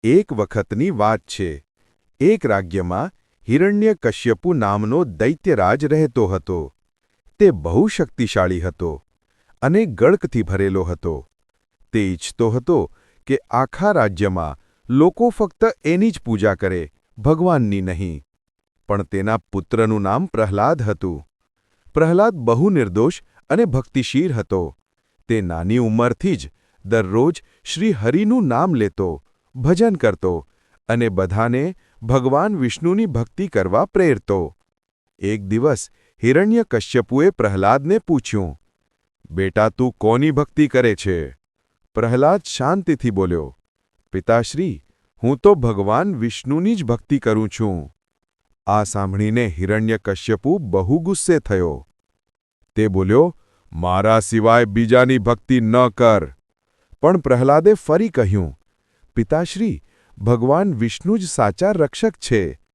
એક વખતની વાત છે. એક રાજ્યમાં હિરણ્યકશ્યપુ નામનો દૈત્યરાજ રહેતો હતો. તે બહુ શક્તિશાળી હતો અને ગળકથી ભરેલો હતો. તે ઈચ્છતો હતો કે આખા રાજ્યમાં લોકો ફક્ત એની જ પૂજા કરે, ભગવાનની નહીં. પણ તેના પુત્રનું નામ પ્રહલાદ હતું. પ્રહલાદ બહુ નિર્દોષ અને ભક્તિશીલ હતો. તે નાની ઉંમરથી જ દરરોજ શ્રી હરિનું નામ લેતો, ભજન કરતો અને બધાને ભગવાન વિષ્ણુની ભક્તિ કરવા પ્રેરતો. એક દિવસ હિરણ્યકશ્યપુએ પ્રહલાદને પૂછ્યું, "બેટા, તું કોની ભક્તિ કરે છે?" પ્રહલાદ શાંતિથી બોલ્યો, "પિતાશ્રી, હું તો ભગવાન વિષ્ણુની જ ભક્તિ કરું છું." આ સાંભળીને હિરણ્યકશ્યપુ બહુ ગુસ્સે થયો. તે બોલ્યો, "મારા સિવાય બીજાની ભક્તિ ન કર." પણ પ્રહલાદે ફરી કહ્યું, "પિતાશ્રી, ભગવાન વિષ્ણુ જ સાચા રક્ષક છે.